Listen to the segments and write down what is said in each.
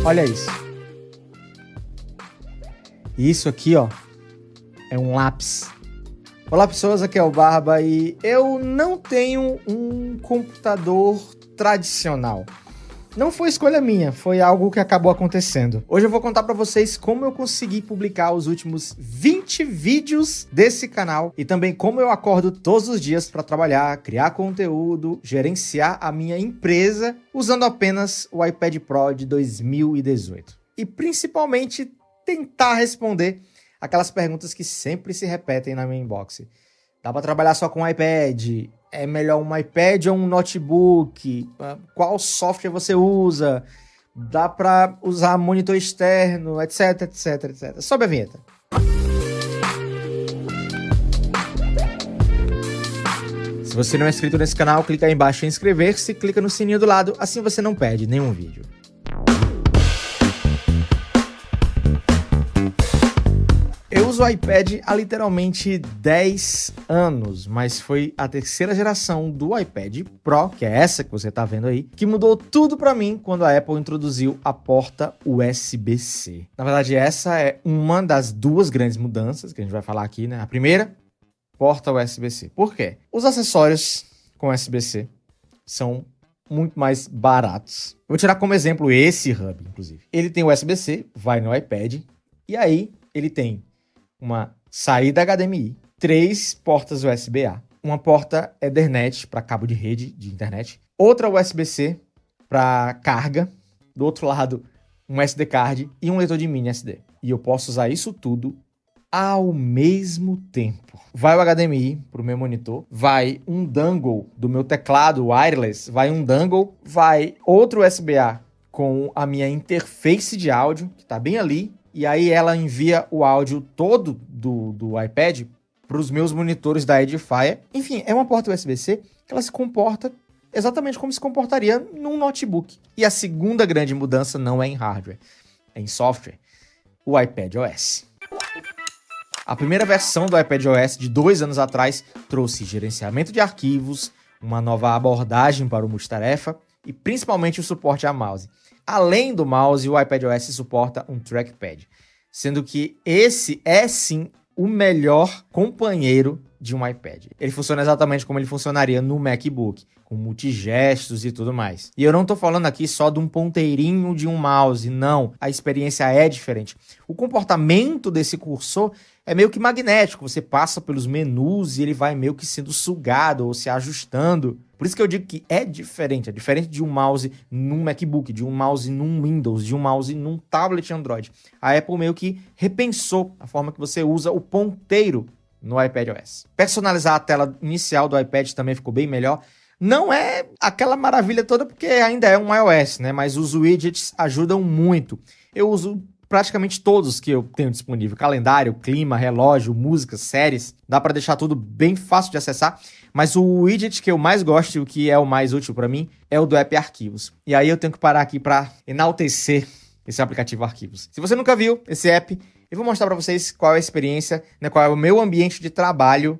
Olha isso. Isso aqui, ó, é um lápis. Olá pessoas, aqui é o Barba e eu não tenho um computador tradicional. Não foi escolha minha, foi algo que acabou acontecendo. Hoje eu vou contar pra vocês como eu consegui publicar os últimos 20 vídeos desse canal e também como eu acordo todos os dias pra trabalhar, criar conteúdo, gerenciar a minha empresa usando apenas o iPad Pro de 2018. E principalmente tentar responder aquelas perguntas que sempre se repetem na minha inbox. Dá pra trabalhar só com o iPad? É melhor um iPad ou um notebook? Qual software você usa? Dá pra usar monitor externo, etc, etc, etc. Sobe a vinheta. Se você não é inscrito nesse canal, clica aí embaixo em inscrever-se, clica no sininho do lado, assim você não perde nenhum vídeo. Eu uso o iPad há literalmente 10 anos, mas foi a terceira geração do iPad Pro, que é essa que você tá vendo aí, que mudou tudo pra mim quando a Apple introduziu a porta USB-C. Na verdade, essa é uma das duas grandes mudanças que a gente vai falar aqui, né? A primeira, porta USB-C. Por quê? Os acessórios com USB-C são muito mais baratos. Eu vou tirar como exemplo esse hub, inclusive. Ele tem USB-C, vai no iPad, e aí ele tem uma saída HDMI, 3 portas USB-A, uma porta Ethernet para cabo de rede de internet, outra USB-C para carga, do outro lado um SD card e um leitor de mini SD. E eu posso usar isso tudo ao mesmo tempo. Vai o HDMI para o meu monitor, vai um dongle do meu teclado wireless, vai um dongle, vai outro USB-A com a minha interface de áudio, que está bem ali, e aí ela envia o áudio todo do iPad para os meus monitores da Edifier. Enfim, é uma porta USB-C que ela se comporta exatamente como se comportaria num notebook. E a segunda grande mudança não é em hardware, é em software. O iPad OS. A primeira versão do iPad OS de 2 anos atrás trouxe gerenciamento de arquivos, uma nova abordagem para o multitarefa e principalmente o suporte a mouse. Além do mouse, o iPadOS suporta um trackpad, sendo que esse é sim o melhor companheiro de um iPad. Ele funciona exatamente como ele funcionaria no MacBook, com multigestos e tudo mais. E eu não estou falando aqui só de um ponteirinho de um mouse, não. A experiência é diferente. O comportamento desse cursor é meio que magnético. Você passa pelos menus e ele vai meio que sendo sugado ou se ajustando. Por isso que eu digo que é diferente. É diferente de um mouse num MacBook, de um mouse num Windows, de um mouse num tablet Android. A Apple meio que repensou a forma que você usa o ponteiro no iPadOS. Personalizar a tela inicial do iPad também ficou bem melhor. Não é aquela maravilha toda porque ainda é um iOS, né? Mas os widgets ajudam muito. Eu uso praticamente todos que eu tenho disponível. Calendário, clima, relógio, músicas, séries. Dá para deixar tudo bem fácil de acessar. Mas o widget que eu mais gosto e o que é o mais útil para mim é o do app Arquivos. E aí eu tenho que parar aqui para enaltecer esse aplicativo Arquivos. Se você nunca viu esse app, eu vou mostrar para vocês qual é a experiência, né, qual é o meu ambiente de trabalho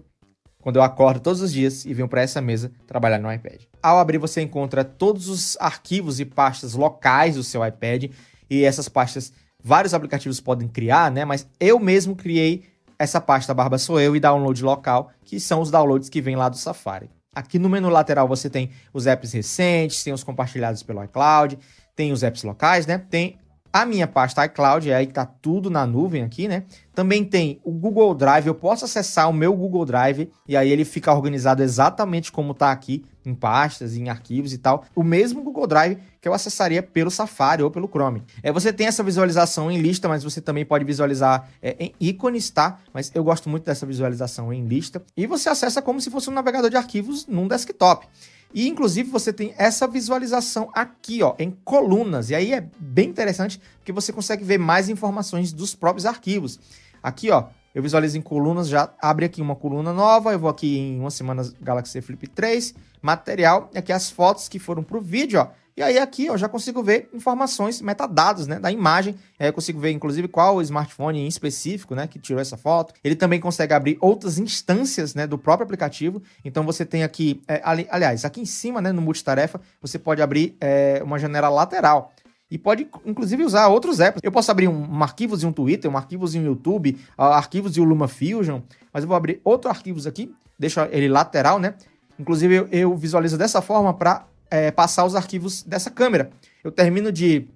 quando eu acordo todos os dias e venho para essa mesa trabalhar no iPad. Ao abrir, você encontra todos os arquivos e pastas locais do seu iPad. E essas pastas, vários aplicativos podem criar, né? Mas eu mesmo criei essa pasta Barba Sou Eu e Download Local, que são os downloads que vêm lá do Safari. Aqui no menu lateral você tem os apps recentes, tem os compartilhados pelo iCloud, tem os apps locais, né? Tem a minha pasta iCloud, aí tá tudo na nuvem aqui, né? Também tem o Google Drive, eu posso acessar o meu Google Drive e aí ele fica organizado exatamente como tá aqui, em pastas, em arquivos e tal. O mesmo Google Drive que eu acessaria pelo Safari ou pelo Chrome. Você tem essa visualização em lista, mas você também pode visualizar em ícones, tá? Mas eu gosto muito dessa visualização em lista. E você acessa como se fosse um navegador de arquivos num desktop. E, inclusive, você tem essa visualização aqui, ó, em colunas. E aí é bem interessante, porque você consegue ver mais informações dos próprios arquivos. Aqui, ó, eu visualizo em colunas, já abre aqui uma coluna nova. Eu vou aqui em uma semana Galaxy Flip 3, material. E aqui as fotos que foram pro vídeo, ó. E aí aqui eu já consigo ver informações, metadados, né, da imagem. Eu consigo ver, inclusive, qual o smartphone em específico, né, que tirou essa foto. Ele também consegue abrir outras instâncias, né, do próprio aplicativo. Então você tem aqui, aliás, aqui em cima, né, no multitarefa, você pode abrir uma janela lateral. E pode, inclusive, usar outros apps. Eu posso abrir um arquivos em um Twitter, um arquivos em um YouTube, arquivos em um LumaFusion, mas eu vou abrir outro arquivos aqui, deixo ele lateral, né? Inclusive, eu visualizo dessa forma para passar os arquivos dessa câmera. Eu termino de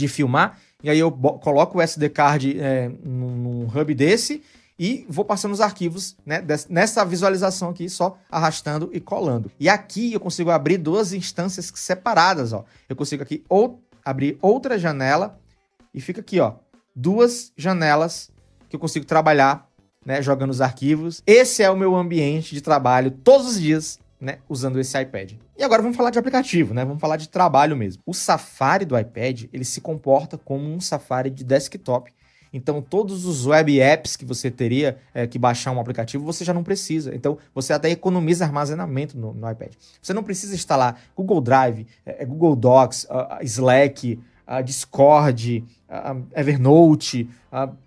filmar, e aí eu coloco o SD card num hub desse e vou passando os arquivos, né, nessa visualização aqui, só arrastando e colando. E aqui eu consigo abrir duas instâncias separadas, ó. Eu consigo aqui abrir outra janela e fica aqui, ó, duas janelas que eu consigo trabalhar, né, jogando os arquivos. Esse é o meu ambiente de trabalho todos os dias, né, usando esse iPad. E agora vamos falar de aplicativo, né? Vamos falar de trabalho mesmo. O Safari do iPad, ele se comporta como um Safari de desktop. Então, todos os web apps que você teria que baixar um aplicativo, você já não precisa. Então, você até economiza armazenamento no iPad. Você não precisa instalar Google Drive, Google Docs, Slack, Discord, Evernote,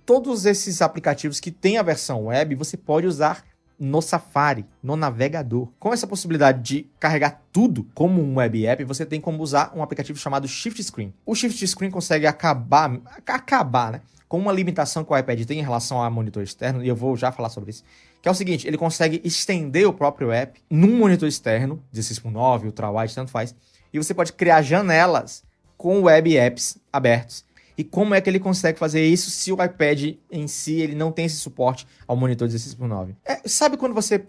todos esses aplicativos que têm a versão web, você pode usar no Safari, no navegador. Com essa possibilidade de carregar tudo como um web app, você tem como usar um aplicativo chamado Shift Screen. O Shift Screen consegue acabar, né, com uma limitação que o iPad tem em relação ao monitor externo, e eu vou já falar sobre isso, que é o seguinte: ele consegue estender o próprio app num monitor externo, 16:9, ultrawide, tanto faz, e você pode criar janelas com web apps abertos. E como é que ele consegue fazer isso se o iPad em si ele não tem esse suporte ao monitor 16:9? Sabe quando você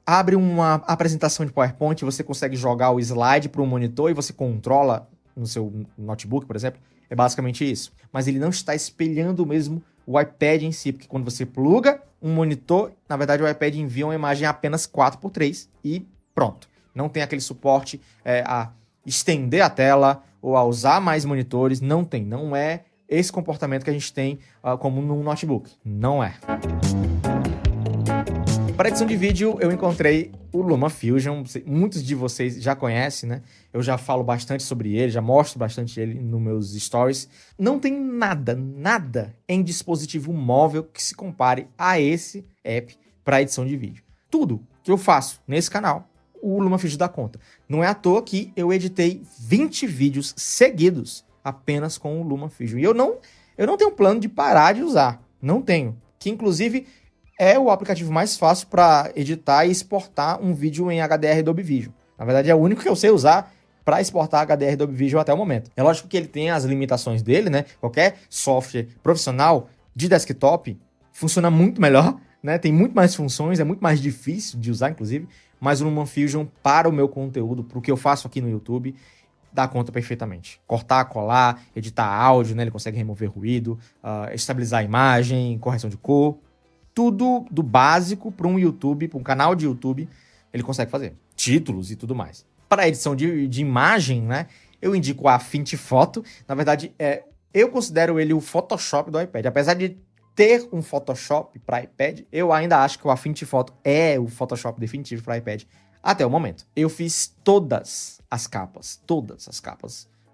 abre uma apresentação de PowerPoint e você consegue jogar o slide para um monitor e você controla no seu notebook, por exemplo? É basicamente isso. Mas ele não está espelhando mesmo o iPad em si, porque quando você pluga um monitor, na verdade o iPad envia uma imagem apenas 4:3 e pronto. Não tem aquele suporte a estender a tela ou a usar mais monitores, não tem. Não é esse comportamento que a gente tem como num notebook. Não é. Para edição de vídeo, eu encontrei o LumaFusion. Muitos de vocês já conhecem, né? Eu já falo bastante sobre ele, já mostro bastante ele nos meus stories. Não tem nada em dispositivo móvel que se compare a esse app para edição de vídeo. Tudo que eu faço nesse canal, o LumaFusion dá conta. Não é à toa que eu editei 20 vídeos seguidos apenas com o LumaFusion. E eu não tenho plano de parar de usar. Não tenho. Que, inclusive, é o aplicativo mais fácil para editar e exportar um vídeo em HDR Dolby Vision. Na verdade, é o único que eu sei usar para exportar HDR Dolby Vision até o momento. É lógico que ele tem as limitações dele, né? Qualquer software profissional de desktop funciona muito melhor, né? Tem muito mais funções, é muito mais difícil de usar, inclusive. Mas o LumaFusion, para o meu conteúdo, para o que eu faço aqui no YouTube, dá conta perfeitamente. Cortar, colar, editar áudio, né? Ele consegue remover ruído, estabilizar a imagem, correção de cor. Tudo do básico para um YouTube, para um canal de YouTube, ele consegue fazer. Títulos e tudo mais. Para edição de imagem, né? Eu indico a Affinity Photo. Na verdade, eu considero ele o Photoshop do iPad. Apesar de ter um Photoshop para iPad, eu ainda acho que o Affinity Photo é o Photoshop definitivo para iPad até o momento. Eu fiz todas as capas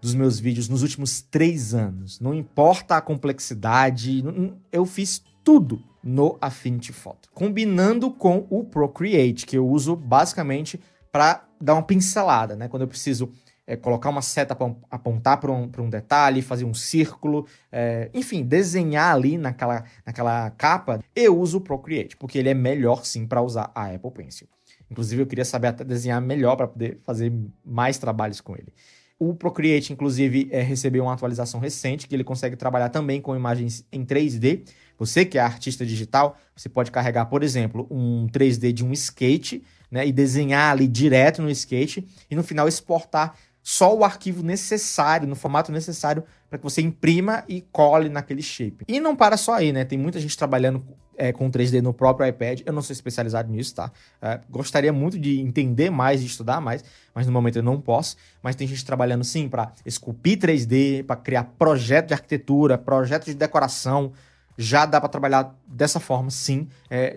dos meus vídeos nos últimos 3 anos. Não importa a complexidade, eu fiz tudo no Affinity Photo, combinando com o Procreate, que eu uso basicamente para dar uma pincelada, né? Quando eu preciso colocar uma seta para apontar para um detalhe, fazer um círculo, enfim, desenhar ali naquela capa, eu uso o Procreate, porque ele é melhor sim para usar a Apple Pencil. Inclusive, eu queria saber até desenhar melhor para poder fazer mais trabalhos com ele. O Procreate, inclusive, recebeu uma atualização recente, que ele consegue trabalhar também com imagens em 3D. Você que é artista digital, você pode carregar, por exemplo, um 3D de um skate, né, e desenhar ali direto no skate, e no final exportar só o arquivo necessário, no formato necessário, para que você imprima e cole naquele shape. E não para só aí, né? Tem muita gente trabalhando com 3D no próprio iPad. Eu não sou especializado nisso, tá? Gostaria muito de entender mais, de estudar mais, mas no momento eu não posso. Mas tem gente trabalhando, sim, para esculpir 3D, para criar projeto de arquitetura, projeto de decoração. Já dá para trabalhar dessa forma, sim,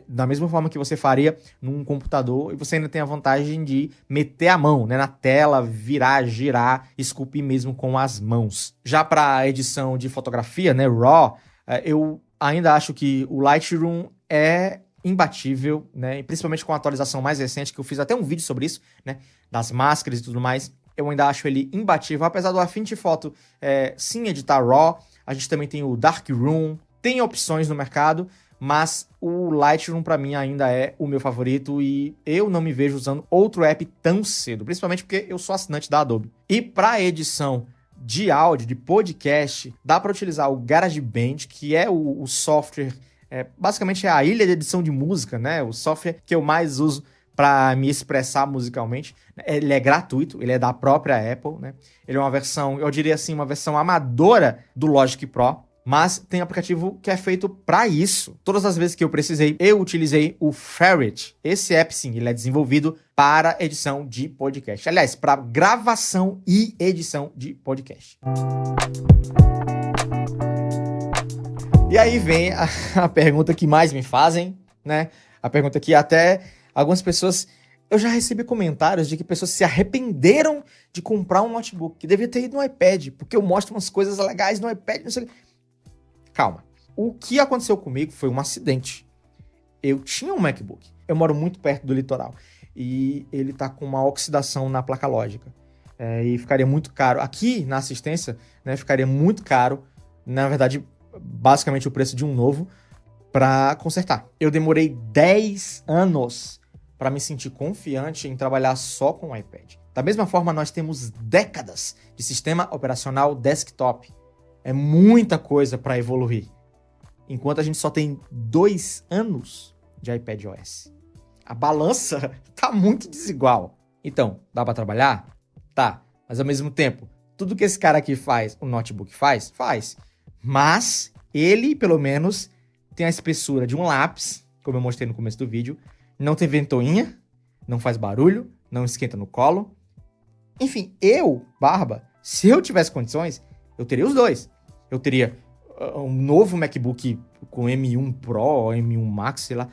da mesma forma que você faria num computador, e você ainda tem a vantagem de meter a mão, né, na tela, virar, girar, esculpir mesmo com as mãos. Já para edição de fotografia, né, RAW, eu ainda acho que o Lightroom é imbatível, né, e principalmente com a atualização mais recente, que eu fiz até um vídeo sobre isso, né, das máscaras e tudo mais. eu ainda acho ele imbatível, apesar do Affinity Photo sim editar RAW. A gente também tem o Darkroom, tem opções no mercado, mas o Lightroom para mim ainda é o meu favorito e eu não me vejo usando outro app tão cedo, principalmente porque eu sou assinante da Adobe. E para edição de áudio, de podcast, dá para utilizar o GarageBand, que é o software, basicamente é a ilha de edição de música, né? O software que eu mais uso para me expressar musicalmente. Ele é gratuito, ele é da própria Apple, né? Ele é uma versão, eu diria assim, uma versão amadora do Logic Pro, mas tem aplicativo que é feito para isso. Todas as vezes que eu precisei, eu utilizei o Ferret. Esse app, sim, ele é desenvolvido para edição de podcast. Aliás, para gravação e edição de podcast. E aí vem a pergunta que mais me fazem, né? A pergunta que até algumas pessoas... Eu já recebi comentários de que pessoas se arrependeram de comprar um notebook, que devia ter ido no iPad, porque eu mostro umas coisas legais no iPad, não sei o que. Calma. O que aconteceu comigo foi um acidente. Eu tinha um MacBook. Eu moro muito perto do litoral. E ele tá com uma oxidação na placa lógica. E ficaria muito caro. Aqui, na assistência, né, ficaria muito caro. Na verdade, basicamente o preço de um novo para consertar. Eu demorei 10 anos para me sentir confiante em trabalhar só com o iPad. Da mesma forma, nós temos décadas de sistema operacional desktop. É muita coisa para evoluir. Enquanto a gente só tem 2 anos de iPadOS. A balança tá muito desigual. Então, dá para trabalhar? Tá. Mas ao mesmo tempo, tudo que esse cara aqui faz, o notebook faz. Mas ele, pelo menos, tem a espessura de um lápis, como eu mostrei no começo do vídeo. Não tem ventoinha, não faz barulho, não esquenta no colo. Enfim, Barba, se eu tivesse condições, eu teria os dois. Eu teria um novo MacBook com M1 Pro, M1 Max, sei lá,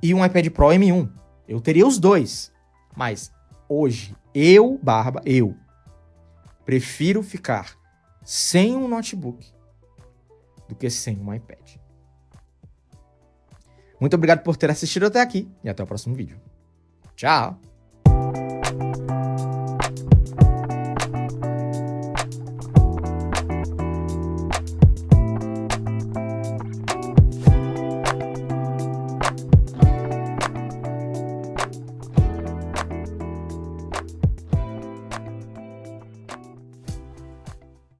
e um iPad Pro M1. Eu teria os dois. Mas hoje, Barba, prefiro ficar sem um notebook do que sem um iPad. Muito obrigado por ter assistido até aqui e até o próximo vídeo. Tchau!